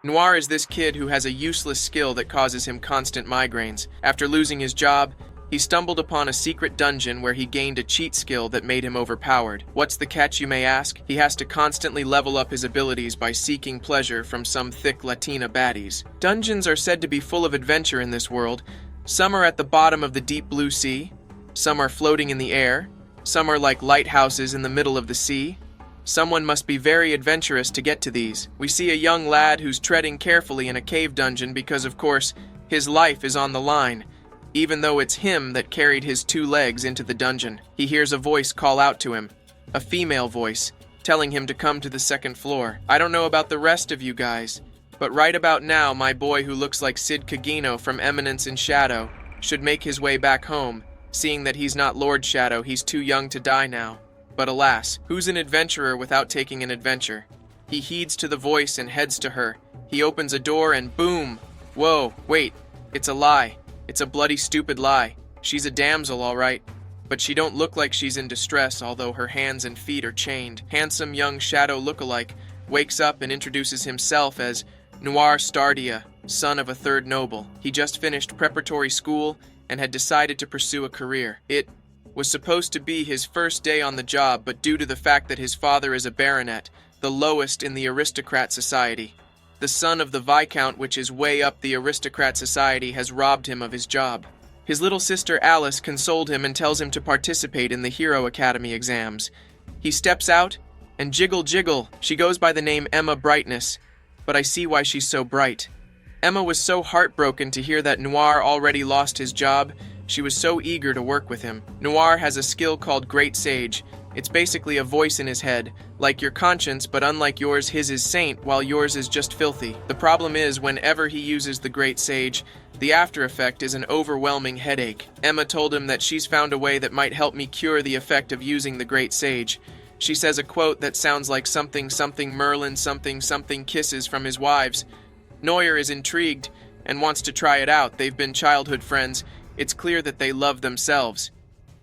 Noir is this kid who has a useless skill that causes him constant migraines. After losing his job, he stumbled upon a secret dungeon where he gained a cheat skill that made him overpowered. What's the catch, you may ask? He has to constantly level up his abilities by seeking pleasure from some thick Latina baddies. Dungeons are said to be full of adventure in this world. Some are at the bottom of the deep blue sea, some are floating in the air, some are like lighthouses in the middle of the sea. Someone must be very adventurous to get to these. We see a young lad who's treading carefully in a cave dungeon because, of course, his life is on the line. Even though it's him that carried his 2 legs into the dungeon, he hears a voice call out to him, a female voice, telling him to come to the 2nd floor. I don't know about the rest of you guys, but right about now, my boy who looks like Sid Cagino from Eminence in Shadow should make his way back home. Seeing that he's not Lord Shadow, he's too young to die now. But alas, who's an adventurer without taking an adventure? He heeds to the voice and heads to her. He opens a door and boom! Whoa, wait, it's a lie. It's a bloody stupid lie. She's a damsel, all right. But she don't look like she's in distress, although her hands and feet are chained. Handsome young Shadow lookalike wakes up and introduces himself as Noir Stardia, son of a 3rd noble. He just finished preparatory school and had decided to pursue a career. It was supposed to be his first day on the job, but due to the fact that his father is a baronet, the lowest in the aristocrat society, the son of the Viscount, which is way up the aristocrat society, has robbed him of his job. His little sister Alice consoled him and tells him to participate in the Hero Academy exams. He steps out, and jiggle, she goes by the name Emma Brightness, but I see why she's so bright. Emma was so heartbroken to hear that Noir already lost his job. She was so eager to work with him. Noir has a skill called Great Sage. It's basically a voice in his head, like your conscience, but unlike yours, his is saint, while yours is just filthy. The problem is, whenever he uses the Great Sage, the after effect is an overwhelming headache. Emma told him that she's found a way that might help me cure the effect of using the Great Sage. She says a quote that sounds like something Merlin something kisses from his wives. Noir is intrigued and wants to try it out. They've been childhood friends. It's clear that they love themselves.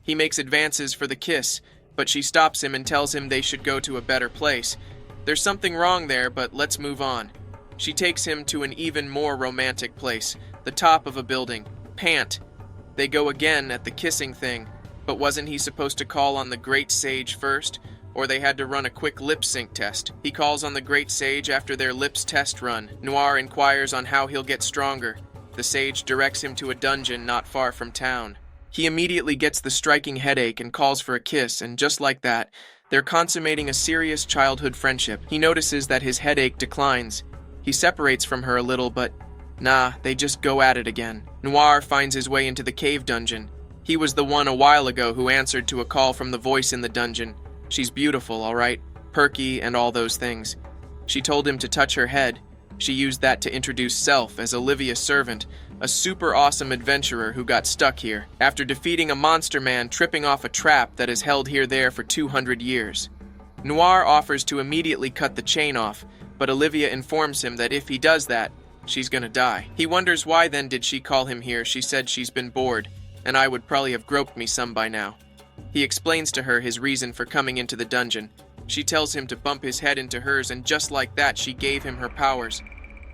He makes advances for the kiss, but she stops him and tells him they should go to a better place. There's something wrong there, but let's move on. She takes him to an even more romantic place, the top of a building. Pant. They go again at the kissing thing, but wasn't he supposed to call on the Great Sage first? Or they had to run a quick lip sync test. He calls on the Great Sage after their lips test run. Noir inquires on how he'll get stronger. The sage directs him to a dungeon not far from town. He immediately gets the striking headache and calls for a kiss, and just like that, they're consummating a serious childhood friendship. He notices that his headache declines. He separates from her a little, but nah, they just go at it again. Noir finds his way into the cave dungeon. He was the one a while ago who answered to a call from the voice in the dungeon. She's beautiful, all right, perky and all those things. She told him to touch her head. She used that to introduce Self as Olivia's servant, a super awesome adventurer who got stuck here after defeating a monster man tripping off a trap that is held here there for 200 years. Noir offers to immediately cut the chain off, but Olivia informs him that if he does that, she's gonna die. He wonders why then did she call him here. She said she's been bored, and I would probably have groped me some by now. He explains to her his reason for coming into the dungeon. She tells him to bump his head into hers, and just like that, she gave him her powers.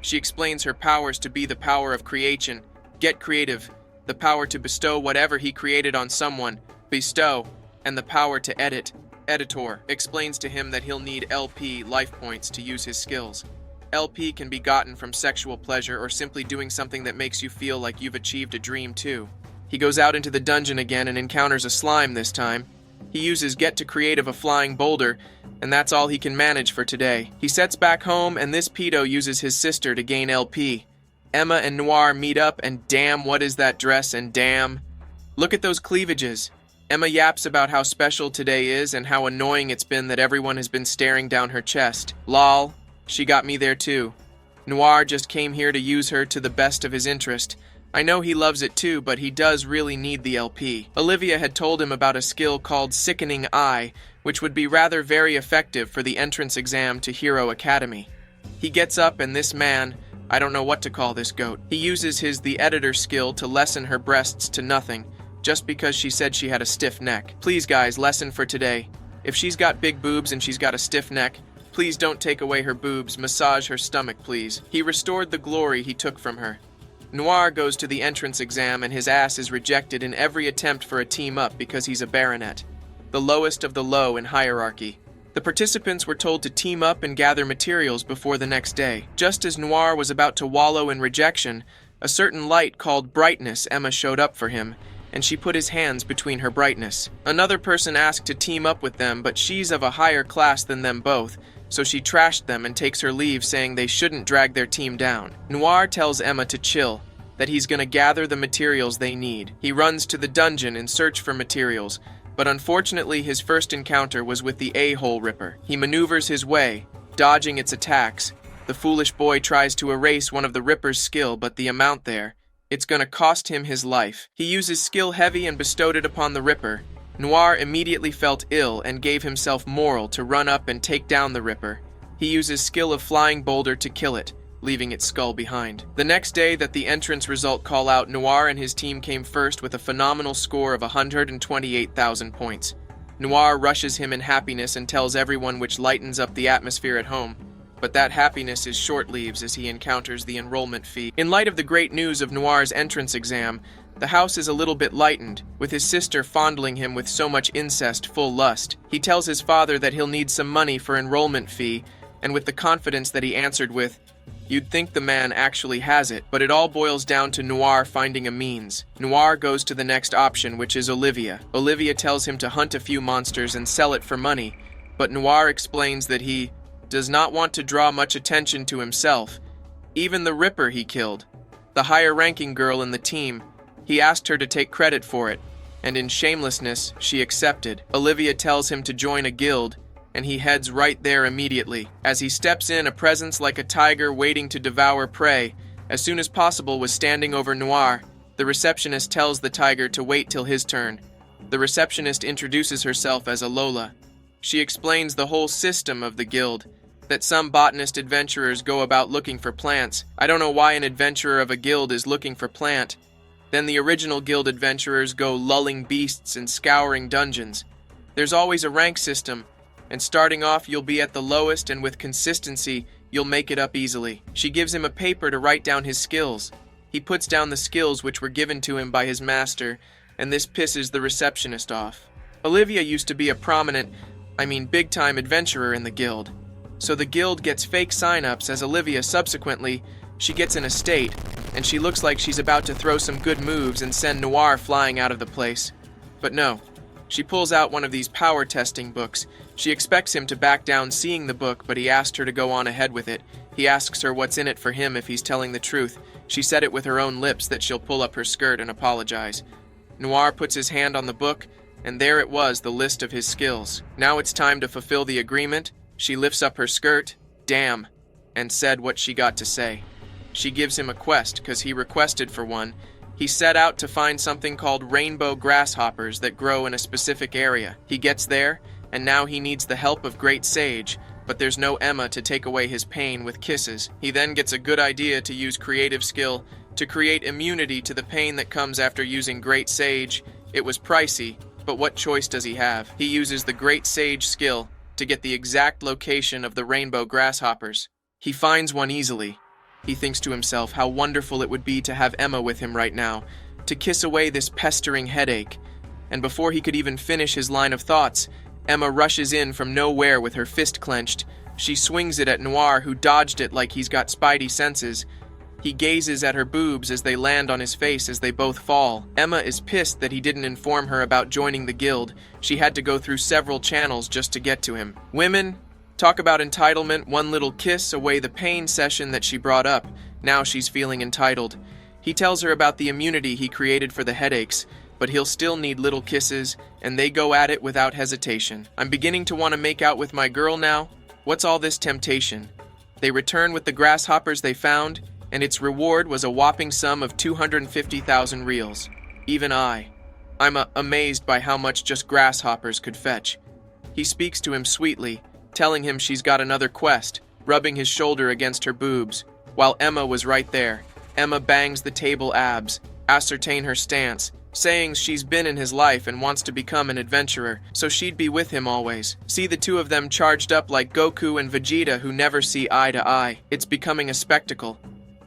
She explains her powers to be the power of creation, get creative, the power to bestow whatever he created on someone, bestow, and the power to edit. Editor explains to him that he'll need LP, life points, to use his skills. LP can be gotten from sexual pleasure or simply doing something that makes you feel like you've achieved a dream too. He goes out into the dungeon again and encounters a slime this time. He uses Get to Creative, a flying boulder, and that's all he can manage for today. He sets back home, and this pedo uses his sister to gain LP. Emma and Noir meet up, and damn, what is that dress, and damn. Look at those cleavages. Emma yaps about how special today is and how annoying it's been that everyone has been staring down her chest. Lol, she got me there too. Noir just came here to use her to the best of his interest. I know he loves it too, but he does really need the LP. Olivia had told him about a skill called Sickening Eye, which would be rather very effective for the entrance exam to Hero Academy. He gets up and this man, I don't know what to call this goat, he uses his The Editor skill to lessen her breasts to nothing, just because she said she had a stiff neck. Please guys, lesson for today. If she's got big boobs and she's got a stiff neck, Please don't take away her boobs, massage her stomach, please. He restored the glory he took from her. Noir goes to the entrance exam and his ass is rejected in every attempt for a team-up because he's a baronet, the lowest of the low in hierarchy. The participants were told to team up and gather materials before the next day. Just as Noir was about to wallow in rejection, a certain light called brightness Emma showed up for him, and she put his hands between her brightness. Another person asked to team up with them, but she's of a higher class than them both, so she trashed them and takes her leave, saying they shouldn't drag their team down. Noir tells Emma to chill, that he's gonna gather the materials they need. He runs to the dungeon in search for materials, but unfortunately his first encounter was with the a-hole Ripper. He maneuvers his way, dodging its attacks. The foolish boy tries to erase one of the Ripper's skill, but the amount there, it's gonna cost him his life. He uses skill heavy and bestowed it upon the Ripper. Noir immediately felt ill and gave himself moral to run up and take down the Ripper. He uses skill of flying boulder to kill it, leaving its skull behind. The next day that the entrance result call out, Noir and his team came first with a phenomenal score of 128,000 points. Noir rushes him in happiness and tells everyone, which lightens up the atmosphere at home. But that happiness is short-lived as he encounters the enrollment fee. In light of the great news of Noir's entrance exam, the house is a little bit lightened, with his sister fondling him with so much incest-full lust. He tells his father that he'll need some money for enrollment fee, and with the confidence that he answered with, "You'd think the man actually has it," but it all boils down to Noir finding a means. Noir goes to the next option, which is Olivia. Olivia tells him to hunt a few monsters and sell it for money, but Noir explains that he does not want to draw much attention to himself. Even the Ripper he killed, the higher-ranking girl in the team, he asked her to take credit for it, and in shamelessness, she accepted. Olivia tells him to join a guild, and he heads right there immediately. As he steps in, a presence like a tiger waiting to devour prey, as soon as possible, was standing over Noir. The receptionist tells the tiger to wait till his turn. The receptionist introduces herself as Alola. She explains the whole system of the guild, that some botanist adventurers go about looking for plants. I don't know why an adventurer of a guild is looking for plant. Then the original guild adventurers go lulling beasts and scouring dungeons. There's always a rank system, and starting off you'll be at the lowest, and with consistency, you'll make it up easily. She gives him a paper to write down his skills. He puts down the skills which were given to him by his master, and this pisses the receptionist off. Olivia used to be a prominent, big-time adventurer in the guild. So the guild gets fake sign-ups as Olivia subsequently, she gets an estate, and she looks like she's about to throw some good moves and send Noir flying out of the place. But no, she pulls out one of these power testing books. She expects him to back down seeing the book, but he asked her to go on ahead with it. He asks her what's in it for him if he's telling the truth. She said it with her own lips that she'll pull up her skirt and apologize. Noir puts his hand on the book, and there it was, the list of his skills. Now it's time to fulfill the agreement. She lifts up her skirt, damn, and said what she got to say. She gives him a quest, because he requested for one. He set out to find something called rainbow grasshoppers that grow in a specific area. He gets there, and now he needs the help of Great Sage, but there's no Emma to take away his pain with kisses. He then gets a good idea to use creative skill to create immunity to the pain that comes after using Great Sage. It was pricey, but what choice does he have? He uses the Great Sage skill to get the exact location of the rainbow grasshoppers. He finds one easily. He thinks to himself how wonderful it would be to have Emma with him right now, to kiss away this pestering headache. And before he could even finish his line of thoughts, Emma rushes in from nowhere with her fist clenched. She swings it at Noir, who dodged it like he's got spidey senses. He gazes at her boobs as they land on his face as they both fall. Emma is pissed that he didn't inform her about joining the guild. She had to go through several channels just to get to him. Women, talk about entitlement, one little kiss away the pain session that she brought up. Now she's feeling entitled. He tells her about the immunity he created for the headaches, but he'll still need little kisses, and they go at it without hesitation. I'm beginning to want to make out with my girl now. What's all this temptation? They return with the grasshoppers they found, and its reward was a whopping sum of 250,000 reals. Even I'm amazed by how much just grasshoppers could fetch. He speaks to him sweetly, telling him she's got another quest, rubbing his shoulder against her boobs, while Emma was right there. Emma bangs the table abs, ascertain her stance, saying she's been in his life and wants to become an adventurer, so she'd be with him always. See the two of them charged up like Goku and Vegeta who never see eye to eye. It's becoming a spectacle.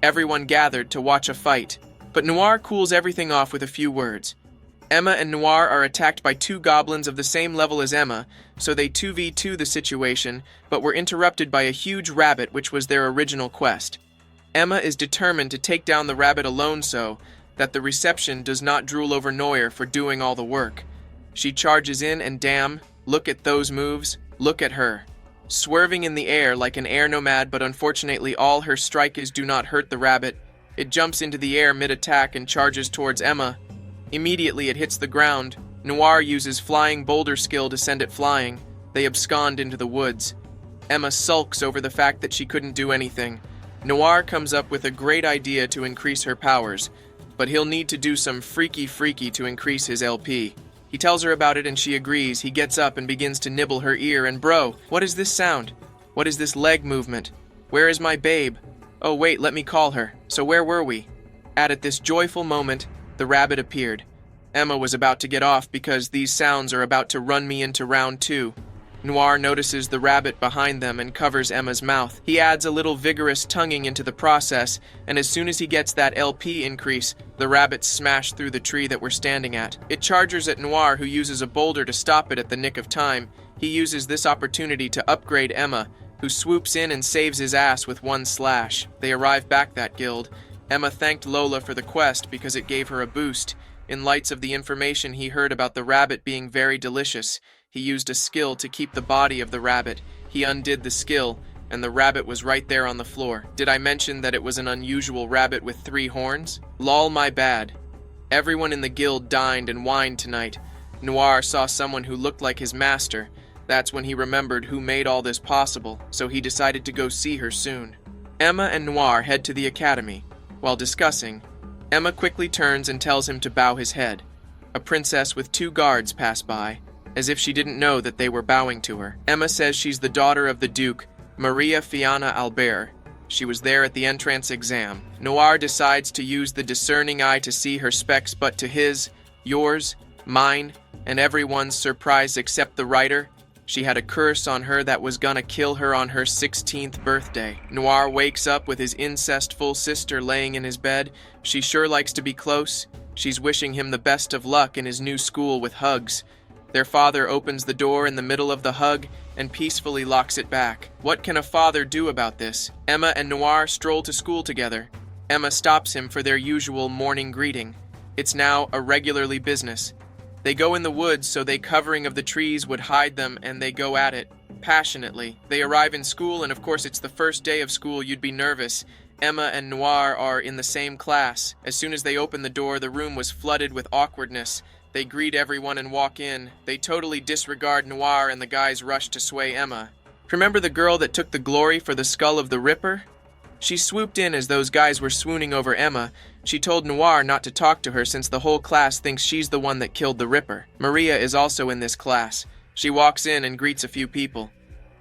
Everyone gathered to watch a fight. But Noir cools everything off with a few words. Emma and Noir are attacked by two goblins of the same level as Emma, so they 2v2 the situation, but were interrupted by a huge rabbit which was their original quest. Emma is determined to take down the rabbit alone so that the reception does not drool over Noir for doing all the work. She charges in and damn, look at those moves, look at her. Swerving in the air like an air nomad, but unfortunately all her strikes do not hurt the rabbit. It jumps into the air mid-attack and charges towards Emma. Immediately it hits the ground. Noir uses flying boulder skill to send it flying. They abscond into the woods. Emma sulks over the fact that she couldn't do anything. Noir comes up with a great idea to increase her powers, but he'll need to do some freaky to increase his LP. He tells her about it and she agrees. He gets up and begins to nibble her ear and bro, what is this sound? What is this leg movement? Where is my babe? Oh wait, let me call her. So where were we? At this joyful moment, the rabbit appeared. Emma was about to get off because these sounds are about to run me into round 2. Noir notices the rabbit behind them and covers Emma's mouth. He adds a little vigorous tonguing into the process, and as soon as he gets that LP increase, the rabbit smashed through the tree that we're standing at. It charges at Noir, who uses a boulder to stop it at the nick of time. He uses this opportunity to upgrade Emma, who swoops in and saves his ass with one slash. They arrive back that guild. Emma thanked Lola for the quest because it gave her a boost. In lights of the information he heard about the rabbit being very delicious, he used a skill to keep the body of the rabbit. He undid the skill, and the rabbit was right there on the floor. Did I mention that it was an unusual rabbit with 3 horns? Lol, my bad. Everyone in the guild dined and wined tonight. Noir saw someone who looked like his master. That's when he remembered who made all this possible, so he decided to go see her soon. Emma and Noir head to the academy. While discussing, Emma quickly turns and tells him to bow his head. A princess with 2 guards pass by, as if she didn't know that they were bowing to her. Emma says she's the daughter of the Duke, Maria Fianna Albert. She was there at the entrance exam. Noir decides to use the discerning eye to see her specs, but to his, yours, mine, and everyone's surprise except the writer, she had a curse on her that was gonna kill her on her 16th birthday. Noir wakes up with his incestful sister laying in his bed. She sure likes to be close. She's wishing him the best of luck in his new school with hugs. Their father opens the door in the middle of the hug and peacefully locks it back. What can a father do about this? Emma and Noir stroll to school together. Emma stops him for their usual morning greeting. It's now a regularly business. They go in the woods so they covering of the trees would hide them, and they go at it passionately. They arrive in school, and of course it's the first day of school. You'd be nervous. Emma and Noir are in the same class. As soon as they open the door, the room was flooded with awkwardness. They greet everyone and walk in. They totally disregard Noir, and the guys rush to sway Emma. Remember the girl that took the glory for the skull of the Ripper? She swooped in as those guys were swooning over Emma. She told Noir not to talk to her since the whole class thinks she's the one that killed the Ripper. Maria is also in this class. She walks in and greets a few people.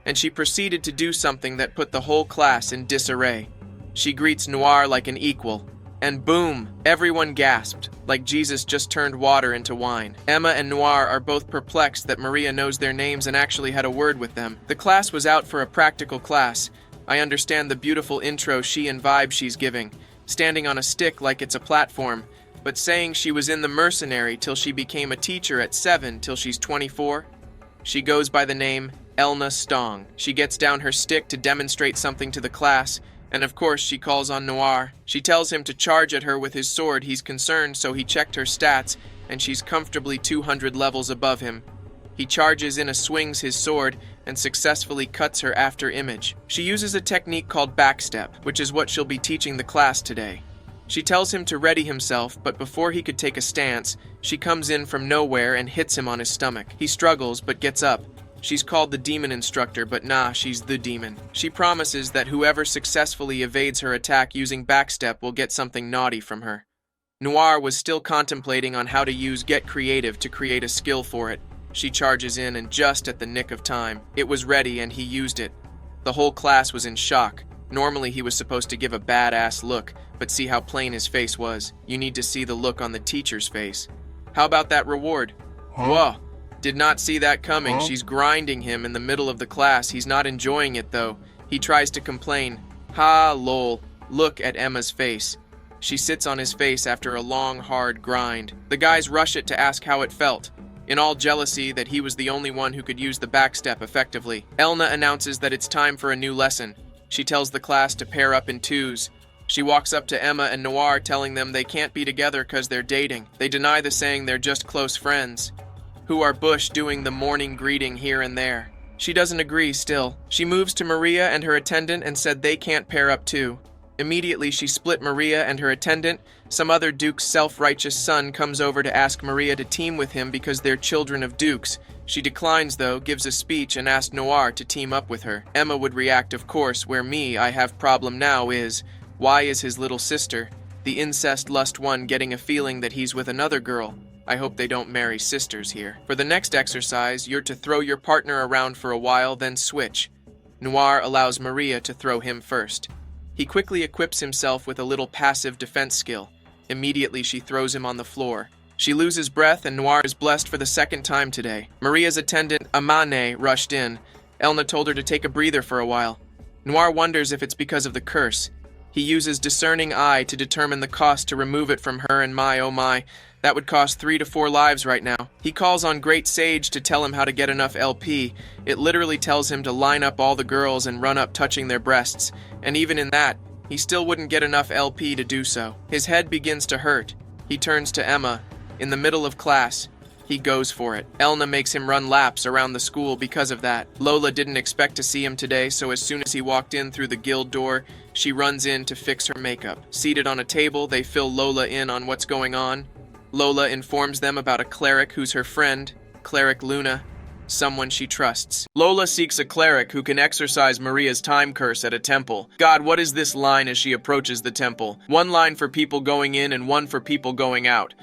And she proceeded to do something that put the whole class in disarray. She greets Noir like an equal. And boom, everyone gasped, like Jesus just turned water into wine. Emma and Noir are both perplexed that Maria knows their names and actually had a word with them. The class was out for a practical class. I understand the beautiful intro she and vibe she's giving, standing on a stick like it's a platform, but saying she was in the mercenary till she became a teacher at 7 till she's 24. She goes by the name Elna Stong. She gets down her stick to demonstrate something to the class, and of course she calls on Noir. She tells him to charge at her with his sword. He's concerned, so he checked her stats, and she's comfortably 200 levels above him. He charges in, swings his sword, and successfully cuts her after image. She uses a technique called backstep, which is what she'll be teaching the class today. She tells him to ready himself, but before he could take a stance, she comes in from nowhere and hits him on his stomach. He struggles, but gets up. She's called the demon instructor, but nah, she's the demon. She promises that whoever successfully evades her attack using backstep will get something naughty from her. Noir was still contemplating on how to use Get Creative to create a skill for it. She charges in, and just at the nick of time, it was ready and he used it. The whole class was in shock. Normally he was supposed to give a badass look, but see how plain his face was. You need to see the look on the teacher's face. How about that reward? Whoa, did not see that coming. She's grinding him in the middle of the class. He's not enjoying it though. He tries to complain. Ha, lol. Look at Emma's face. She sits on his face after a long, hard grind. The guys rush it to ask how it felt, in all jealousy that he was the only one who could use the backstep effectively. Elna announces that it's time for a new lesson. She tells the class to pair up in twos. She walks up to Emma and Noir, telling them they can't be together because they're dating. They deny the saying they're just close friends, who are Bush doing the morning greeting here and there. She doesn't agree still. She moves to Maria and her attendant and said they can't pair up too. Immediately, she split Maria and her attendant. Some other duke's self-righteous son comes over to ask Maria to team with him because they're children of dukes. She declines, though, gives a speech, and asks Noir to team up with her. Emma would react, of course, where I have problem now is, why is his little sister, the incest lust one, getting a feeling that he's with another girl? I hope they don't marry sisters here. For the next exercise, you're to throw your partner around for a while, then switch. Noir allows Maria to throw him first. He quickly equips himself with a little passive defense skill. Immediately, she throws him on the floor. She loses breath, and Noir is blessed for the second time today. Maria's attendant, Amane, rushed in. Elna told her to take a breather for a while. Noir wonders if it's because of the curse. He uses discerning eye to determine the cost to remove it from her, and oh my, that would cost 3 to 4 lives right now. He calls on Great Sage to tell him how to get enough LP. It literally tells him to line up all the girls and run up touching their breasts, and even in that, he still wouldn't get enough LP to do so. His head begins to hurt. He turns to Emma. In the middle of class, he goes for it. Elna makes him run laps around the school because of that. Lola didn't expect to see him today, so as soon as he walked in through the guild door, she runs in to fix her makeup. Seated on a table, they fill Lola in on what's going on. Lola informs them about a cleric who's her friend, Cleric Luna, someone she trusts. Lola seeks a cleric who can exorcise Maria's time curse at a temple. God, what is this line as she approaches the temple? One line for people going in and one for people going out.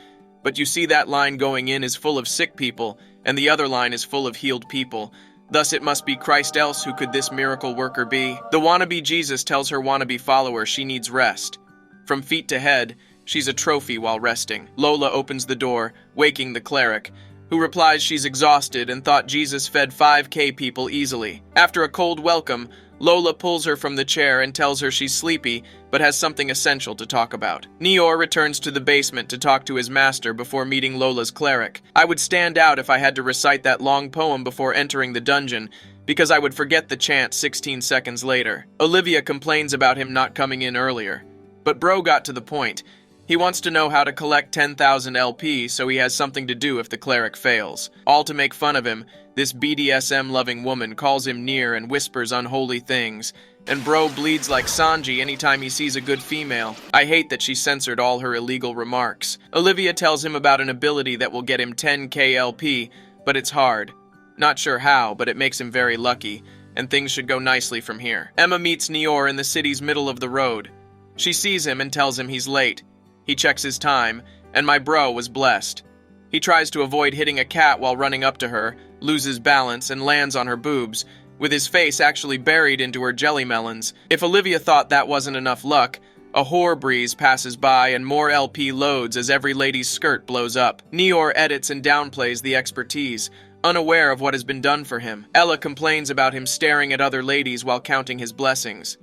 But you see that line going in is full of sick people, and the other line is full of healed people. Thus it must be Christ, else who could this miracle worker be? The wannabe Jesus tells her wannabe follower she needs rest. From feet to head, she's a trophy while resting. Lola opens the door, waking the cleric, who replies she's exhausted and thought Jesus fed 5K people easily. After a cold welcome, Lola pulls her from the chair and tells her she's sleepy, but has something essential to talk about. Noir returns to the basement to talk to his master before meeting Lola's cleric. I would stand out if I had to recite that long poem before entering the dungeon, because I would forget the chant 16 seconds later. Olivia complains about him not coming in earlier, but bro got to the point. He wants to know how to collect 10,000 LP so he has something to do if the cleric fails. All to make fun of him, this BDSM-loving woman calls him near and whispers unholy things, and bro bleeds like Sanji anytime he sees a good female. I hate that she censored all her illegal remarks. Olivia tells him about an ability that will get him 10K LP, but it's hard. Not sure how, but it makes him very lucky, and things should go nicely from here. Emma meets Noir in the city's middle of the road. She sees him and tells him he's late. He checks his time, and my bro was blessed. He tries to avoid hitting a cat while running up to her, loses balance, and lands on her boobs, with his face actually buried into her jelly melons. If Olivia thought that wasn't enough luck, a whore breeze passes by and more LP loads as every lady's skirt blows up. Noir edits and downplays the expertise, unaware of what has been done for him. Ella complains about him staring at other ladies while counting his blessings.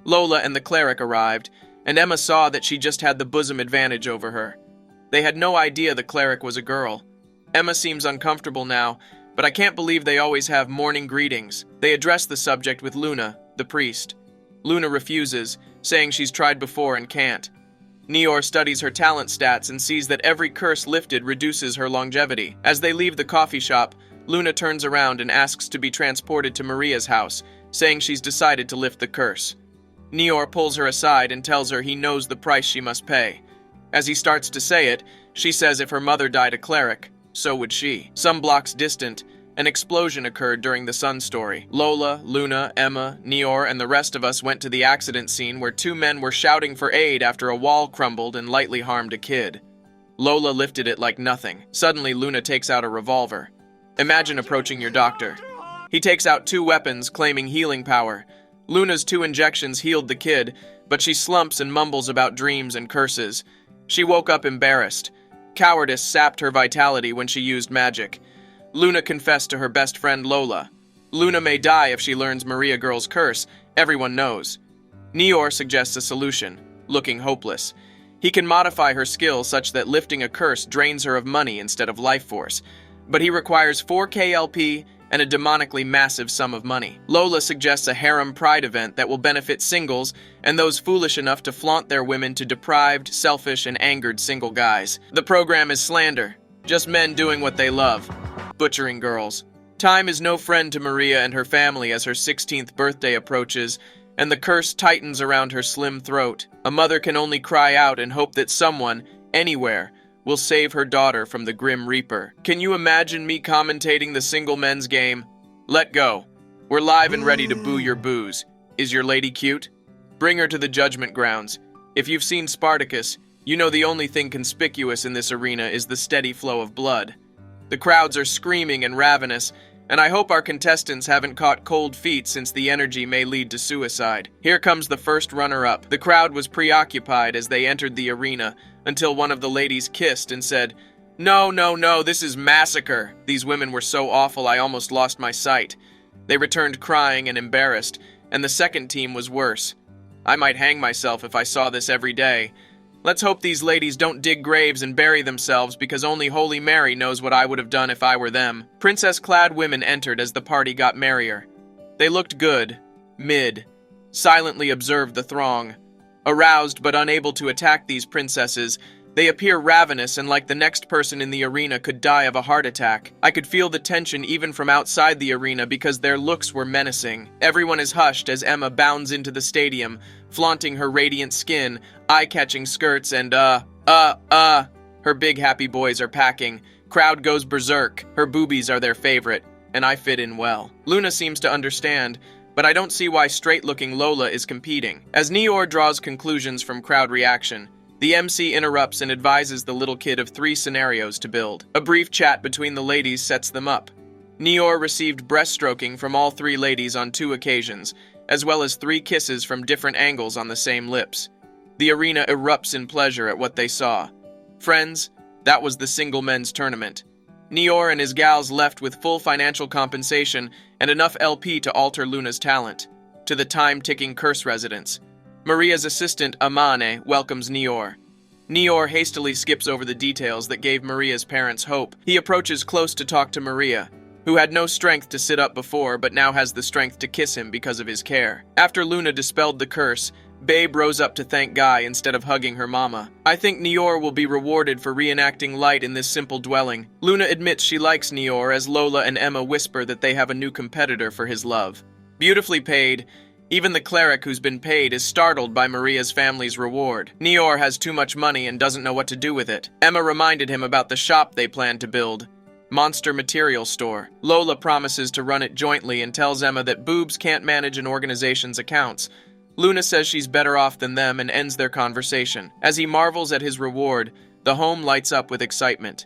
Lola and the cleric arrived, and Emma saw that she just had the bosom advantage over her. They had no idea the cleric was a girl. Emma seems uncomfortable now, but I can't believe they always have morning greetings. They address the subject with Luna, the priest. Luna refuses, saying she's tried before and can't. Noir studies her talent stats and sees that every curse lifted reduces her longevity. As they leave the coffee shop, Luna turns around and asks to be transported to Maria's house, saying she's decided to lift the curse. Noir pulls her aside and tells her he knows the price she must pay. As he starts to say it, she says if her mother died a cleric, so would she. Some blocks distant, an explosion occurred during the Sun story. Lola, Luna, Emma, Noir, and the rest of us went to the accident scene where 2 men were shouting for aid after a wall crumbled and lightly harmed a kid. Lola lifted it like nothing. Suddenly, Luna takes out a revolver. Imagine approaching your doctor. He takes out 2 weapons, claiming healing power. Luna's 2 injections healed the kid, but she slumps and mumbles about dreams and curses. She woke up embarrassed. Cowardice sapped her vitality when she used magic. Luna confessed to her best friend Lola. Luna may die if she learns Maria Girl's curse, everyone knows. Noir suggests a solution, looking hopeless. He can modify her skill such that lifting a curse drains her of money instead of life force, but he requires 4 KLP and a demonically massive sum of money. Lola suggests a harem pride event that will benefit singles and those foolish enough to flaunt their women to deprived, selfish, and angered single guys. The program is slander, just men doing what they love, butchering girls. Time is no friend to Maria and her family as her 16th birthday approaches, and the curse tightens around her slim throat. A mother can only cry out and hope that someone, anywhere, will save her daughter from the Grim Reaper. Can you imagine me commentating the single men's game? Let go. We're live and ready to boo your boos. Is your lady cute? Bring her to the judgment grounds. If you've seen Spartacus, you know the only thing conspicuous in this arena is the steady flow of blood. The crowds are screaming and ravenous, and I hope our contestants haven't caught cold feet since the energy may lead to suicide. Here comes the first runner-up. The crowd was preoccupied as they entered the arena until one of the ladies kissed and said, "No, no, no, this is massacre." These women were so awful I almost lost my sight. They returned crying and embarrassed, and the second team was worse. I might hang myself if I saw this every day. Let's hope these ladies don't dig graves and bury themselves because only Holy Mary knows what I would have done if I were them. Princess-clad women entered as the party got merrier. They looked good, silently observed the throng. Aroused but unable to attack these princesses, they appear ravenous and like the next person in the arena could die of a heart attack. I could feel the tension even from outside the arena because their looks were menacing. Everyone is hushed as Emma bounds into the stadium, flaunting her radiant skin, eye-catching skirts, and her big happy boys are packing. Crowd goes berserk. Her boobies are their favorite, and I fit in well. Luna seems to understand, but I don't see why straight-looking Lola is competing. As Noir draws conclusions from crowd reaction, the MC interrupts and advises the little kid of 3 scenarios to build. A brief chat between the ladies sets them up. Noir received breaststroking from all 3 ladies on 2 occasions, as well as 3 kisses from different angles on the same lips. The arena erupts in pleasure at what they saw. Friends, that was the single men's tournament. Noir and his gals left with full financial compensation and enough LP to alter Luna's talent. To the time-ticking curse residents, Maria's assistant, Amane, welcomes Noir. Noir hastily skips over the details that gave Maria's parents hope. He approaches close to talk to Maria, who had no strength to sit up before but now has the strength to kiss him because of his care. After Luna dispelled the curse, Babe rose up to thank Guy instead of hugging her mama. I think Noir will be rewarded for reenacting light in this simple dwelling. Luna admits she likes Noir as Lola and Emma whisper that they have a new competitor for his love. Beautifully paid, even the cleric who's been paid is startled by Maria's family's reward. Noir has too much money and doesn't know what to do with it. Emma reminded him about the shop they plan to build. Monster Material Store. Lola promises to run it jointly and tells Emma that boobs can't manage an organization's accounts. Luna says she's better off than them and ends their conversation. As he marvels at his reward, the home lights up with excitement.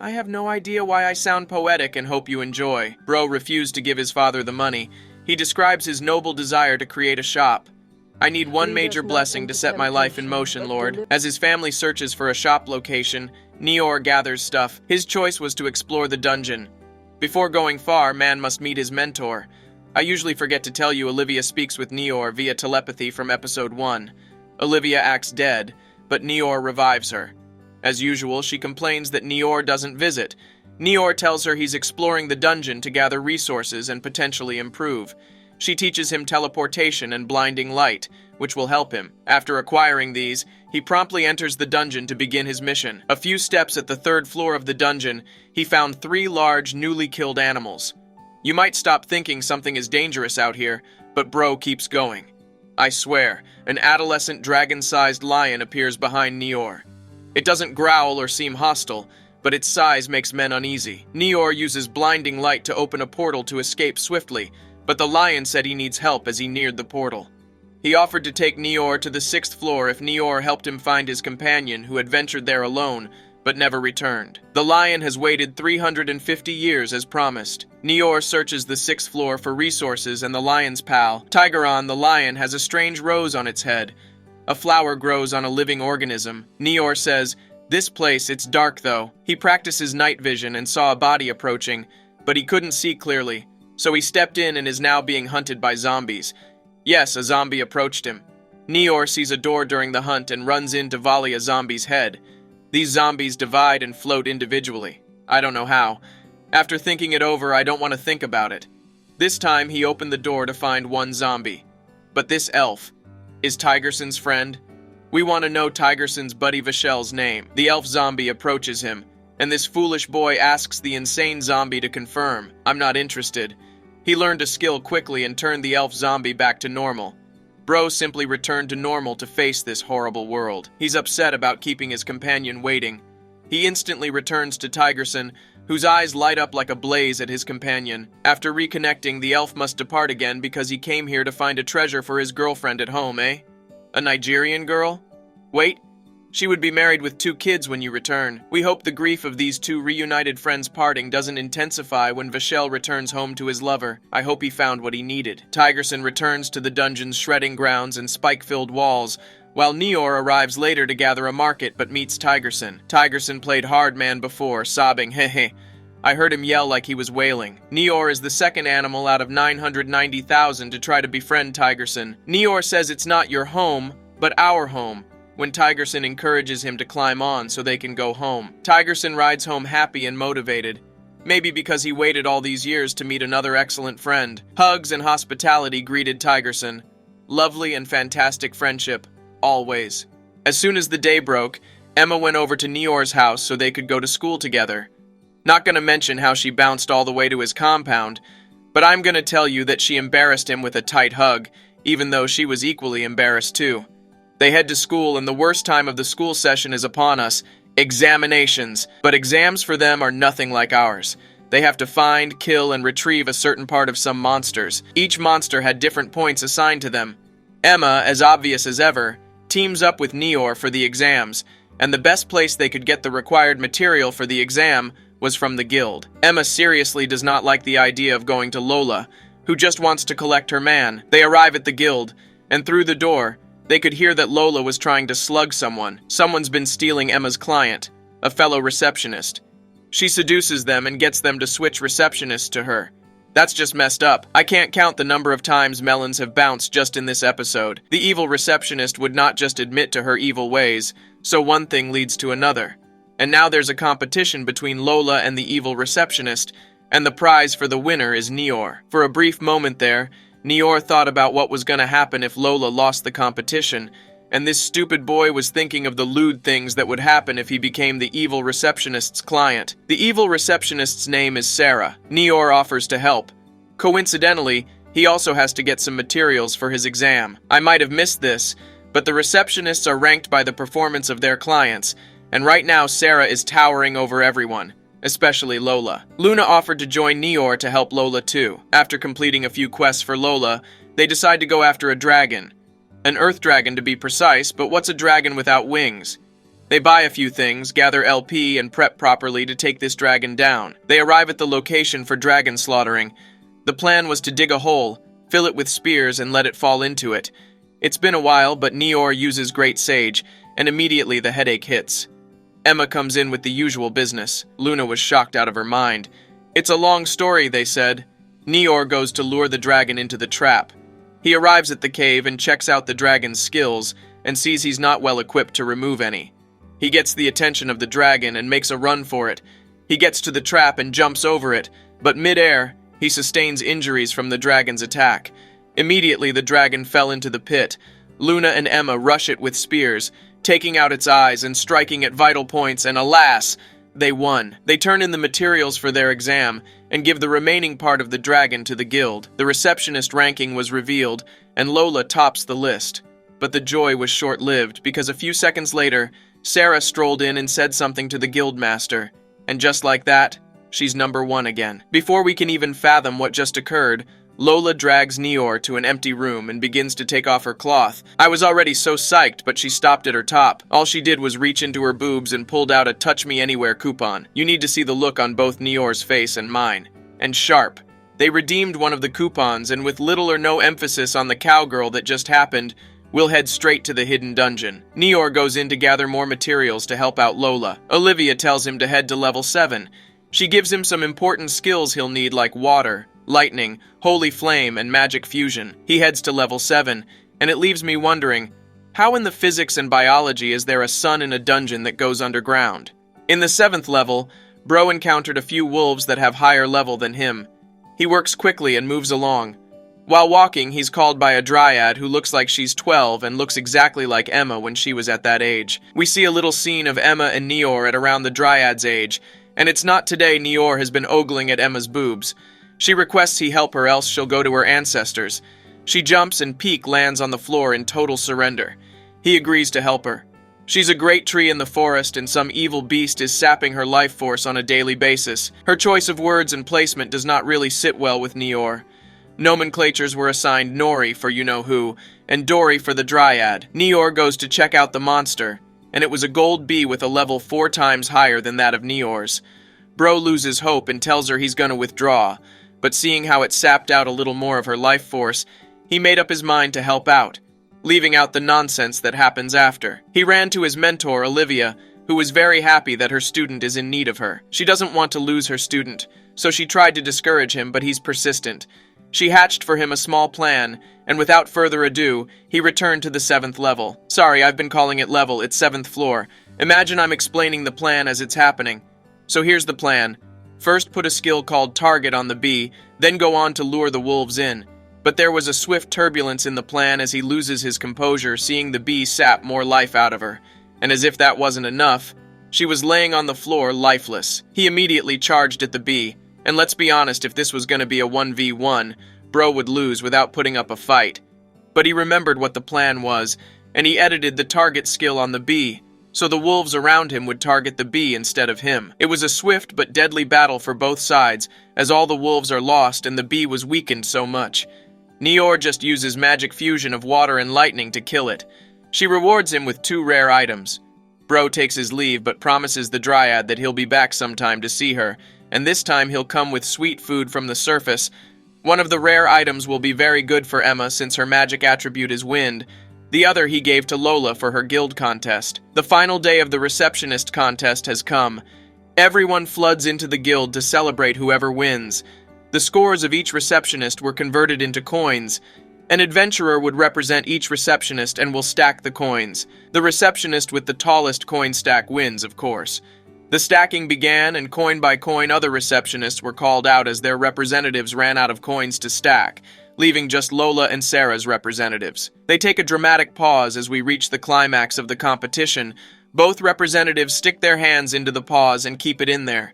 I have no idea why I sound poetic and hope you enjoy. Bro refused to give his father the money. He describes his noble desire to create a shop. I need one major blessing to set my life in motion, Lord. As his family searches for a shop location, Noir gathers stuff. His choice was to explore the dungeon. Before going far, man must meet his mentor. I usually forget to tell you Olivia speaks with Noir via telepathy from episode 1. Olivia acts dead, but Noir revives her. As usual, she complains that Noir doesn't visit. Noir tells her he's exploring the dungeon to gather resources and potentially improve. She teaches him teleportation and blinding light, which will help him. After acquiring these, he promptly enters the dungeon to begin his mission. A few steps at the 3rd floor of the dungeon, he found 3 large, newly killed animals. You might stop thinking something is dangerous out here, but bro keeps going. I swear, an adolescent dragon-sized lion appears behind Noir. It doesn't growl or seem hostile, but its size makes men uneasy. Noir uses blinding light to open a portal to escape swiftly, but the lion said he needs help as he neared the portal. He offered to take Noir to the 6th floor if Noir helped him find his companion who had ventured there alone, but never returned. The lion has waited 350 years as promised. Noir searches the 6th floor for resources and the lion's pal, Tigeron the lion, has a strange rose on its head. A flower grows on a living organism. Noir says, This place, it's dark though. He practices night vision and saw a body approaching, but he couldn't see clearly, so he stepped in and is now being hunted by zombies. Yes, a zombie approached him. Noir sees a door during the hunt and runs in to volley a zombie's head. These zombies divide and float individually. I don't know how. After thinking it over, I don't want to think about it. This time, he opened the door to find one zombie. But this elf is Tigerson's friend. We want to know Tigerson's buddy Vishel's name. The elf zombie approaches him, and this foolish boy asks the insane zombie to confirm. I'm not interested. He learned a skill quickly and turned the elf zombie back to normal. Bro simply returned to normal to face this horrible world. He's upset about keeping his companion waiting. He instantly returns to Tigerson, whose eyes light up like a blaze at his companion. After reconnecting, the elf must depart again because he came here to find a treasure for his girlfriend at home, eh? A Nigerian girl? Wait, she would be married with 2 kids when you return. We hope the grief of these 2 reunited friends parting doesn't intensify when Vishel returns home to his lover. I hope he found what he needed. Tigerson returns to the dungeon's shredding grounds and spike-filled walls, while Noir arrives later to gather a market but meets Tigerson. Tigerson played hard man before, sobbing, "Hehe." I heard him yell like he was wailing. Noir is the second animal out of 990,000 to try to befriend Tigerson. Noir says it's not your home, but our home, when Tigerson encourages him to climb on so they can go home. Tigerson rides home happy and motivated, maybe because he waited all these years to meet another excellent friend. Hugs and hospitality greeted Tigerson. Lovely and fantastic friendship, always. As soon as the day broke, Emma went over to Noir's house so they could go to school together. Not gonna mention how she bounced all the way to his compound, but I'm gonna tell you that she embarrassed him with a tight hug, even though she was equally embarrassed too. They head to school, and the worst time of the school session is upon us, examinations. But exams for them are nothing like ours. They have to find, kill, and retrieve a certain part of some monsters. Each monster had different points assigned to them. Emma, as obvious as ever, teams up with Noir for the exams, and the best place they could get the required material for the exam was from the guild. Emma seriously does not like the idea of going to Lola, who just wants to collect her man. They arrive at the guild, and through the door, they could hear that Lola was trying to slug someone. Someone's been stealing Emma's client, a fellow receptionist. She seduces them and gets them to switch receptionists to her. That's just messed up. I can't count the number of times melons have bounced just in this episode. The evil receptionist would not just admit to her evil ways, so one thing leads to another. And now there's a competition between Lola and the evil receptionist, and the prize for the winner is Noir. For a brief moment there, Noir thought about what was going to happen if Lola lost the competition, and this stupid boy was thinking of the lewd things that would happen if he became the evil receptionist's client. The evil receptionist's name is Sarah. Noir offers to help. Coincidentally, he also has to get some materials for his exam. I might have missed this, but the receptionists are ranked by the performance of their clients, and right now Sarah is towering over everyone, especially Lola. Luna offered to join Noir to help Lola too. After completing a few quests for Lola, they decide to go after a dragon. An earth dragon to be precise, but what's a dragon without wings? They buy a few things, gather LP, and prep properly to take this dragon down. They arrive at the location for dragon slaughtering. The plan was to dig a hole, fill it with spears, and let it fall into it. It's been a while, but Noir uses Great Sage, and immediately the headache hits. Emma comes in with the usual business. Luna was shocked out of her mind. It's a long story, they said. Noir goes to lure the dragon into the trap. He arrives at the cave and checks out the dragon's skills, and sees he's not well equipped to remove any. He gets the attention of the dragon and makes a run for it. He gets to the trap and jumps over it, but mid-air, he sustains injuries from the dragon's attack. Immediately, the dragon fell into the pit. Luna and Emma rush it with spears, taking out its eyes and striking at vital points, and alas, they won. They turn in the materials for their exam and give the remaining part of the dragon to the guild. The receptionist ranking was revealed, and Lola tops the list. But the joy was short-lived, because a few seconds later, Sarah strolled in and said something to the guild master, and just like that, she's number 1 again. Before we can even fathom what just occurred, Lola drags Noir to an empty room and begins to take off her cloth. I was already so psyched, but she stopped at her top. All she did was reach into her boobs and pulled out a Touch Me Anywhere coupon. You need to see the look on both Noir's face and mine. And sharp. They redeemed one of the coupons, and with little or no emphasis on the cowgirl that just happened, We'll head straight to the hidden dungeon. Noir goes in to gather more materials to help out Lola. Olivia tells him to head to level 7. She gives him some important skills he'll need like water, lightning, holy flame, and magic fusion. He heads to level 7, and it leaves me wondering, how in the physics and biology is there a sun in a dungeon that goes underground? In the 7th level, Bro encountered a few wolves that have higher level than him. He works quickly and moves along. While walking, he's called by a dryad who looks like she's 12 and looks exactly like Emma when she was at that age. We see a little scene of Emma and Noir at around the dryad's age, and it's not today Noir has been ogling at Emma's boobs. She requests he help her else she'll go to her ancestors. She jumps and Peek lands on the floor in total surrender. He agrees to help her. She's a great tree in the forest and some evil beast is sapping her life force on a daily basis. Her choice of words and placement does not really sit well with Noir. Nomenclatures were assigned Nori for you-know-who, and Dory for the dryad. Noir goes to check out the monster, and it was a gold bee with a level 4 times higher than that of Noir's. Bro loses hope and tells her he's gonna withdraw, but seeing how it sapped out a little more of her life force, he made up his mind to help out, leaving out the nonsense that happens after. He ran to his mentor, Olivia, who was very happy that her student is in need of her. She doesn't want to lose her student, so she tried to discourage him, but he's persistent. She hatched for him a small plan, and without further ado, he returned to the 7th level. Sorry, I've been calling it level, it's 7th floor. Imagine I'm explaining the plan as it's happening. So here's the plan. First put a skill called target on the bee, then go on to lure the wolves in. But there was a swift turbulence in the plan as he loses his composure, seeing the bee sap more life out of her. And as if that wasn't enough, she was laying on the floor lifeless. He immediately charged at the bee. And let's be honest, if this was going to be a 1v1, Bro would lose without putting up a fight. But he remembered what the plan was, and he edited the target skill on the bee, so the wolves around him would target the bee instead of him. It was a swift but deadly battle for both sides, as all the wolves are lost and the bee was weakened so much. Noir just uses magic fusion of water and lightning to kill it. She rewards him with 2 rare items. Bro takes his leave but promises the dryad that he'll be back sometime to see her, and this time he'll come with sweet food from the surface. One of the rare items will be very good for Emma since her magic attribute is wind. The other he gave to Lola for her guild contest. The final day of the receptionist contest has come. Everyone floods into the guild to celebrate whoever wins. The scores of each receptionist were converted into coins. An adventurer would represent each receptionist and will stack the coins. The receptionist with the tallest coin stack wins, of course. The stacking began, and coin by coin other receptionists were called out as their representatives ran out of coins to stack, leaving just Lola and Sarah's representatives. They take a dramatic pause as we reach the climax of the competition. Both representatives stick their hands into the pause and keep it in there.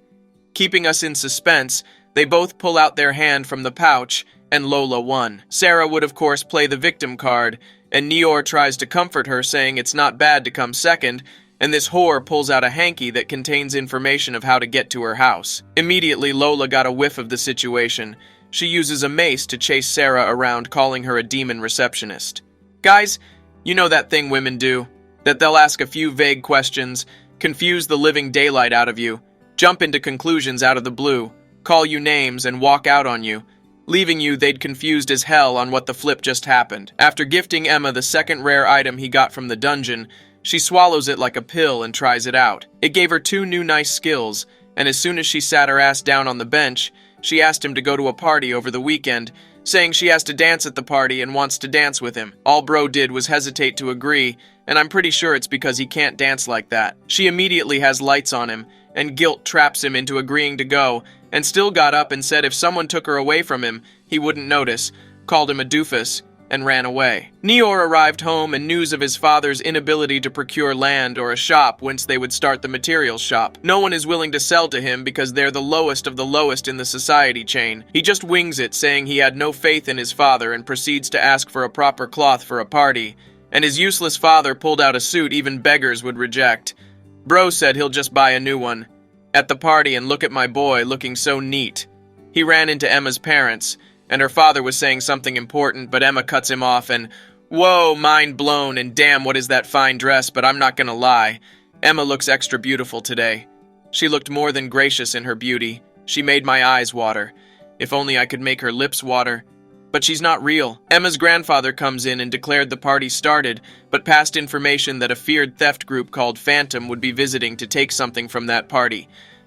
Keeping us in suspense, they both pull out their hand from the pouch, and Lola won. Sarah would of course play the victim card, and Noir tries to comfort her saying it's not bad to come second, and this whore pulls out a hanky that contains information of how to get to her house. Immediately, Lola got a whiff of the situation. She uses a mace to chase Sarah around, calling her a demon receptionist. Guys, you know that thing women do, that they'll ask a few vague questions, confuse the living daylight out of you, jump into conclusions out of the blue, call you names, and walk out on you, leaving you they'd confused as hell on what the flip just happened. After gifting Emma the second rare item he got from the dungeon, she swallows it like a pill and tries it out. It gave her 2 new nice skills, and as soon as she sat her ass down on the bench, she asked him to go to a party over the weekend, saying she has to dance at the party and wants to dance with him. All Bro did was hesitate to agree, and I'm pretty sure it's because he can't dance like that. She immediately has lights on him, and guilt traps him into agreeing to go, and still got up and said if someone took her away from him, he wouldn't notice, called him a doofus, and ran away. Noir arrived home and news of his father's inability to procure land or a shop whence they would start the materials shop. No one is willing to sell to him because they're the lowest of the lowest in the society chain. He just wings it, saying he had no faith in his father and proceeds to ask for a proper cloth for a party. And his useless father pulled out a suit even beggars would reject. Bro said he'll just buy a new one. At the party, and look at my boy looking so neat. He ran into Emma's parents, and her father was saying something important, but Emma cuts him off and, whoa, mind blown, and damn, what is that fine dress, but I'm not gonna lie. Emma looks extra beautiful today. She looked more than gracious in her beauty. She made my eyes water. If only I could make her lips water. But she's not real. Emma's grandfather comes in and declared the party started, but passed information that a feared theft group called Phantom would be visiting to take something from that party.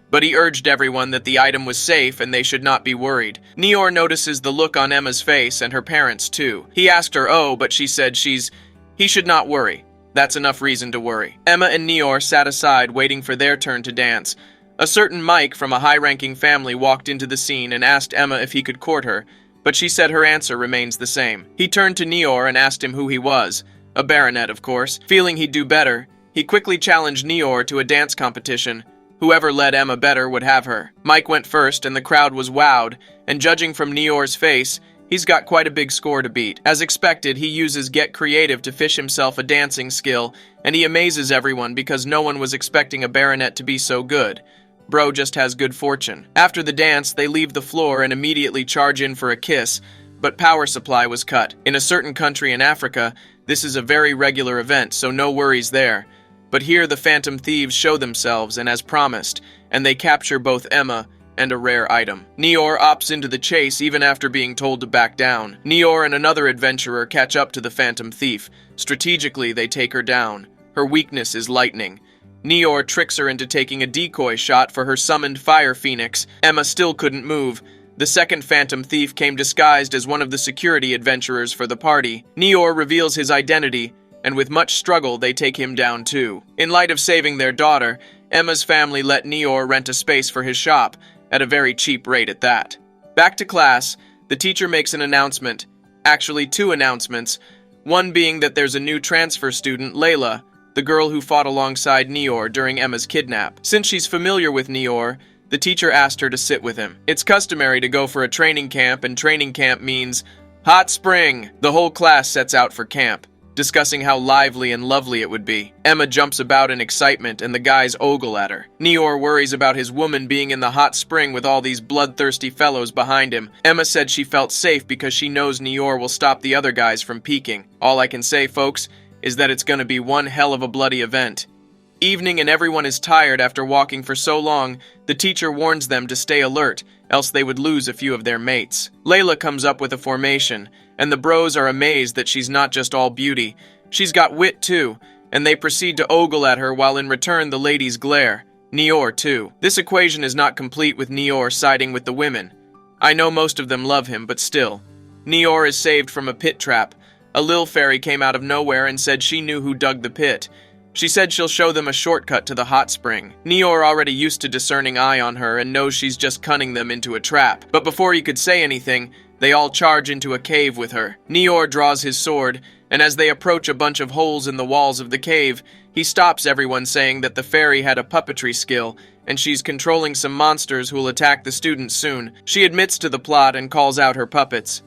But he urged everyone that the item was safe and they should not be worried. Noir notices the look on Emma's face and her parents too. He asked her, but she said he should not worry. That's enough reason to worry. Emma and Noir sat aside waiting for their turn to dance. A certain Mike from a high-ranking family walked into the scene and asked Emma if he could court her, but she said her answer remains the same. He turned to Noir and asked him who he was. A baronet, of course. Feeling he'd do better, he quickly challenged Noir to a dance competition. Whoever led Emma better would have her. Mike went first and the crowd was wowed, and judging from Noir's face, he's got quite a big score to beat. As expected, he uses Get Creative to fish himself a dancing skill, and he amazes everyone because no one was expecting a baronet to be so good. Bro just has good fortune. After the dance, they leave the floor and immediately charge in for a kiss, but power supply was cut. In a certain country in Africa, this is a very regular event, so no worries there. But here the Phantom Thieves show themselves, and as promised, and they capture both Emma and a rare item. Noir opts into the chase even after being told to back down. Noir and another adventurer catch up to the Phantom Thief. Strategically, they take her down. Her weakness is lightning. Noir tricks her into taking a decoy shot for her summoned fire phoenix. Emma still couldn't move. The second Phantom Thief came disguised as one of the security adventurers for the party. Noir reveals his identity, and with much struggle they take him down too. In light of saving their daughter, Emma's family let Noir rent a space for his shop, at a very cheap rate at that. Back to class, the teacher makes an announcement. Actually, two announcements. One being that there's a new transfer student, Layla, the girl who fought alongside Noir during Emma's kidnap. Since she's familiar with Noir, the teacher asked her to sit with him. It's customary to go for a training camp, and training camp means hot spring. The whole class sets out for camp, discussing how lively and lovely it would be. Emma jumps about in excitement and the guys ogle at her. Noir worries about his woman being in the hot spring with all these bloodthirsty fellows behind him. Emma said she felt safe because she knows Noir will stop the other guys from peeking. All I can say, folks, is that it's gonna be one hell of a bloody event. Evening and everyone is tired after walking for so long, the teacher warns them to stay alert, else they would lose a few of their mates. Layla comes up with a formation, and the bros are amazed that she's not just all beauty. She's got wit too, and they proceed to ogle at her while in return the ladies glare. Noir too. This equation is not complete with Noir siding with the women. I know most of them love him, but still. Noir is saved from a pit trap. A Lil Fairy came out of nowhere and said she knew who dug the pit. She said she'll show them a shortcut to the hot spring. Noir already used to discerning eye on her and knows she's just cunning them into a trap. But before he could say anything, they all charge into a cave with her. Noir draws his sword, and as they approach a bunch of holes in the walls of the cave, he stops everyone saying that the fairy had a puppetry skill, and she's controlling some monsters who'll attack the students soon. She admits to the plot and calls out her puppets.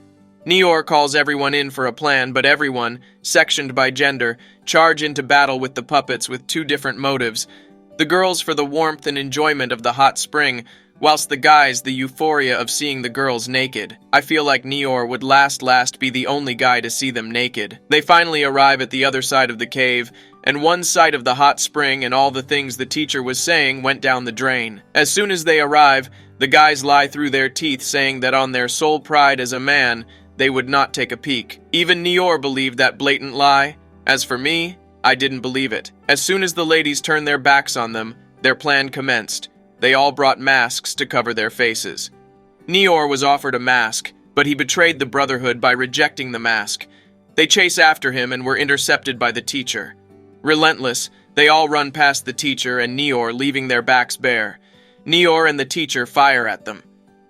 Noir calls everyone in for a plan, but everyone, sectioned by gender, charge into battle with the puppets with two different motives. The girls for the warmth and enjoyment of the hot spring, whilst the guys the euphoria of seeing the girls naked. I feel like Noir would last be the only guy to see them naked. They finally arrive at the other side of the cave, and one side of the hot spring and all the things the teacher was saying went down the drain. As soon as they arrive, the guys lie through their teeth saying that on their sole pride as a man, they would not take a peek. Even Noir believed that blatant lie. As for me, I didn't believe it. As soon as the ladies turned their backs on them, their plan commenced. They all brought masks to cover their faces. Noir was offered a mask, but he betrayed the Brotherhood by rejecting the mask. They chase after him and were intercepted by the teacher. Relentless, they all run past the teacher and Noir, leaving their backs bare. Noir and the teacher fire at them.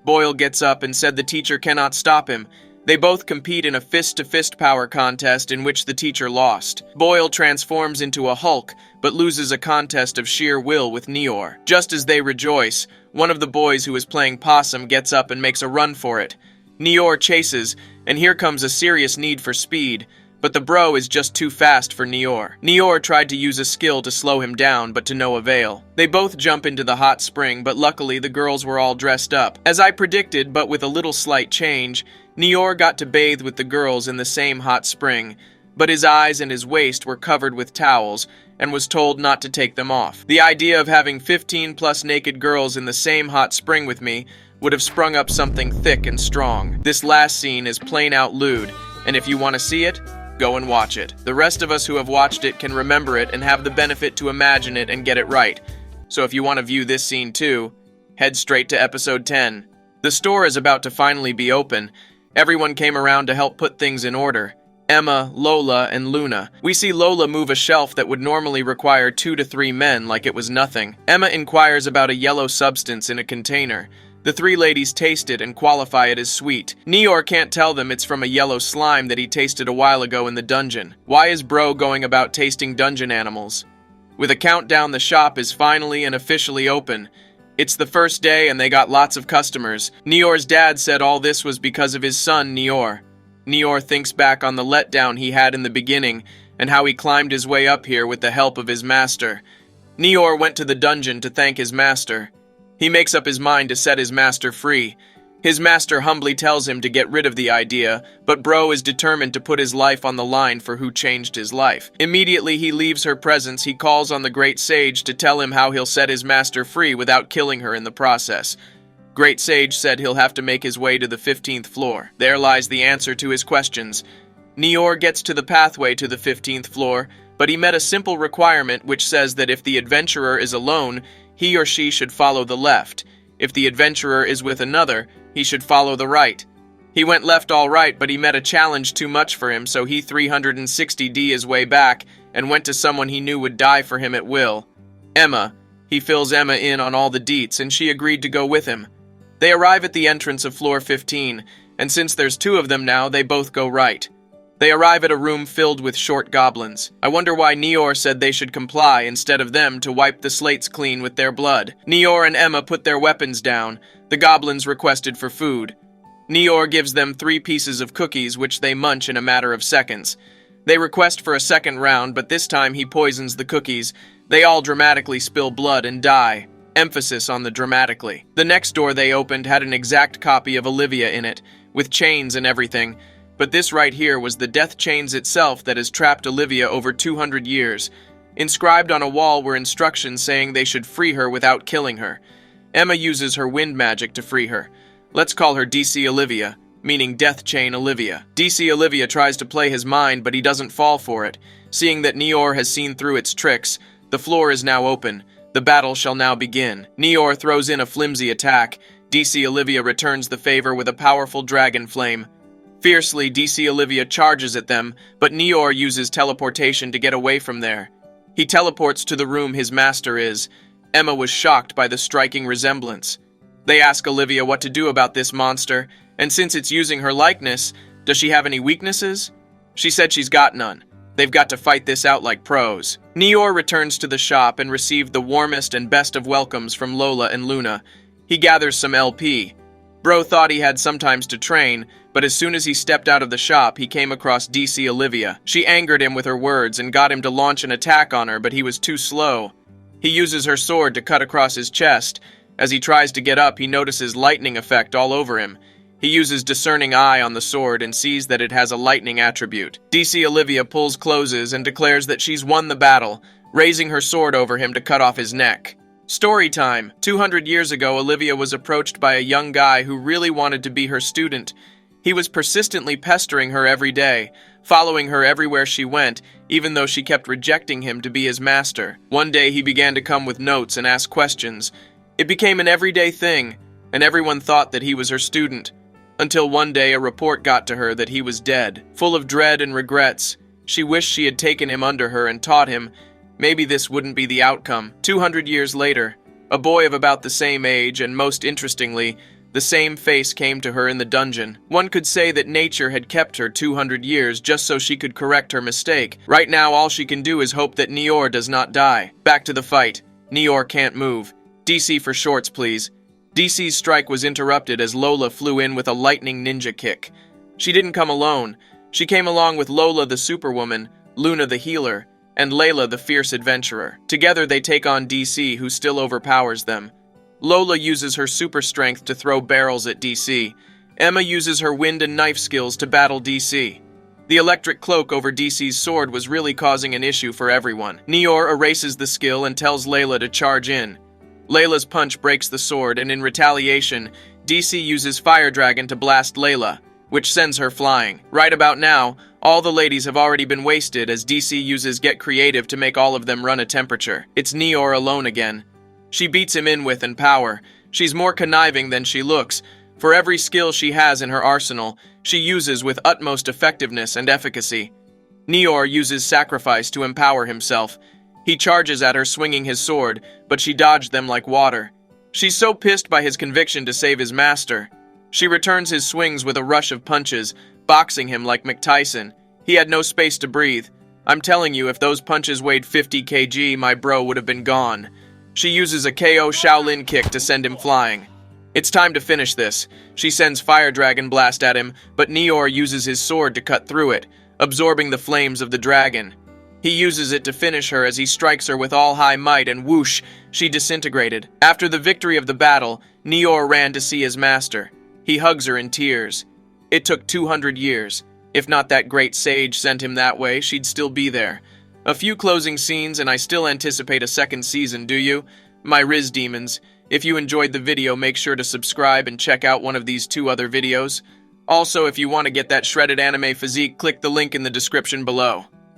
Boyle gets up and said the teacher cannot stop him. They both compete in a fist-to-fist power contest in which the teacher lost. Boyle transforms into a Hulk, but loses a contest of sheer will with Noir. Just as they rejoice, one of the boys who is playing possum gets up and makes a run for it. Noir chases, and here comes a serious need for speed, but the bro is just too fast for Noir. Noir tried to use a skill to slow him down, but to no avail. They both jump into the hot spring, but luckily the girls were all dressed up. As I predicted, but with a little slight change, Noir got to bathe with the girls in the same hot spring, but his eyes and his waist were covered with towels, and was told not to take them off. The idea of having 15+ naked girls in the same hot spring with me would have sprung up something thick and strong. This last scene is plain out lewd, and if you want to see it, go and watch it. The rest of us who have watched it can remember it and have the benefit to imagine it and get it right. So if you want to view this scene too, head straight to episode 10. The store is about to finally be open. Everyone came around to help put things in order. Emma, Lola, and Luna. We see Lola move a shelf that would normally require 2 to 3 men like it was nothing. Emma inquires about a yellow substance in a container. The 3 ladies taste it and qualify it as sweet. Noir can't tell them it's from a yellow slime that he tasted a while ago in the dungeon. Why is Bro going about tasting dungeon animals? With a countdown, the shop is finally and officially open. It's the first day and they got lots of customers. Noir's dad said all this was because of his son, Noir. Noir thinks back on the letdown he had in the beginning and how he climbed his way up here with the help of his master. Noir went to the dungeon to thank his master. He makes up his mind to set his master free. His master humbly tells him to get rid of the idea, but Bro is determined to put his life on the line for who changed his life. Immediately he leaves her presence, he calls on the Great Sage to tell him how he'll set his master free without killing her in the process. Great Sage said he'll have to make his way to the 15th floor. There lies the answer to his questions. Noir gets to the pathway to the 15th floor, but he met a simple requirement which says that if the adventurer is alone, he or she should follow the left. If the adventurer is with another, he should follow the right. He went left all right, but he met a challenge too much for him, so he 360'd his way back and went to someone he knew would die for him at will. Emma. He fills Emma in on all the deets, and she agreed to go with him. They arrive at the entrance of floor 15, and since there's 2 of them now, they both go right. They arrive at a room filled with short goblins. I wonder why Noir said they should comply instead of them to wipe the slates clean with their blood. Noir and Emma put their weapons down. The goblins requested for food. Noir gives them 3 pieces of cookies which they munch in a matter of seconds. They request for a second round, but this time he poisons the cookies. They all dramatically spill blood and die. Emphasis on the dramatically. The next door they opened had an exact copy of Olivia in it, with chains and everything. But this right here was the death chains itself that has trapped Olivia over 200 years. Inscribed on a wall were instructions saying they should free her without killing her. Emma uses her wind magic to free her. Let's call her DC Olivia, meaning Death Chain Olivia. DC Olivia tries to play his mind, but he doesn't fall for it. Seeing that Noir has seen through its tricks, the floor is now open. The battle shall now begin. Noir throws in a flimsy attack. DC Olivia returns the favor with a powerful dragon flame. Fiercely, DC Olivia charges at them, but Noir uses teleportation to get away from there. He teleports to the room his master is. Emma was shocked by the striking resemblance. They ask Olivia what to do about this monster, and since it's using her likeness, does she have any weaknesses? She said she's got none. They've got to fight this out like pros. Noir returns to the shop and received the warmest and best of welcomes from Lola and Luna. He gathers some LP. Bro thought he had sometimes to train, but as soon as he stepped out of the shop, he came across DC Olivia. She angered him with her words and got him to launch an attack on her, but he was too slow. He uses her sword to cut across his chest. As he tries to get up, he notices lightning effect all over him. He uses Discerning Eye on the sword and sees that it has a lightning attribute. DC Olivia pulls closes and declares that she's won the battle, raising her sword over him to cut off his neck. Story time. 200 years ago, Olivia was approached by a young guy who really wanted to be her student. He was persistently pestering her every day, following her everywhere she went, even though she kept rejecting him to be his master. One day he began to come with notes and ask questions. It became an everyday thing, and everyone thought that he was her student. Until one day a report got to her that he was dead. Full of dread and regrets, she wished she had taken him under her and taught him. Maybe this wouldn't be the outcome. 200 years later, a boy of about the same age, and most interestingly, the same face came to her in the dungeon. One could say that nature had kept her 200 years just so she could correct her mistake. Right now, all she can do is hope that Noir does not die. Back to the fight. Noir can't move. DC for shorts, please. DC's strike was interrupted as Lola flew in with a lightning ninja kick. She didn't come alone. She came along with Lola the Superwoman, Luna the Healer, and Layla the Fierce Adventurer. Together they take on DC, who still overpowers them. Lola uses her super strength to throw barrels at DC. Emma uses her wind and knife skills to battle DC. The electric cloak over DC's sword was really causing an issue for everyone. Noir erases the skill and tells Layla to charge in. Layla's punch breaks the sword, and in retaliation, DC uses Fire Dragon to blast Layla, which sends her flying. Right about now, all the ladies have already been wasted as DC uses Get Creative to make all of them run a temperature. It's Noir alone again. She beats him in with power. She's more conniving than she looks. For every skill she has in her arsenal, she uses with utmost effectiveness and efficacy. Noir uses Sacrifice to empower himself. He charges at her swinging his sword, but she dodged them like water. She's so pissed by his conviction to save his master. She returns his swings with a rush of punches, boxing him like McTyson. He had no space to breathe. I'm telling you, if those punches weighed 50 kg, my bro would have been gone. She uses a KO Shaolin kick to send him flying. It's time to finish this. She sends Fire Dragon Blast at him, but Noir uses his sword to cut through it, absorbing the flames of the dragon. He uses it to finish her as he strikes her with all high might, and whoosh, she disintegrated. After the victory of the battle, Noir ran to see his master. He hugs her in tears. It took 200 years. If not that great sage sent him that way, she'd still be there. A few closing scenes and I still anticipate a second season, do you? My Riz Demons, if you enjoyed the video, make sure to subscribe and check out one of these 2 other videos. Also, if you want to get that shredded anime physique, click the link in the description below.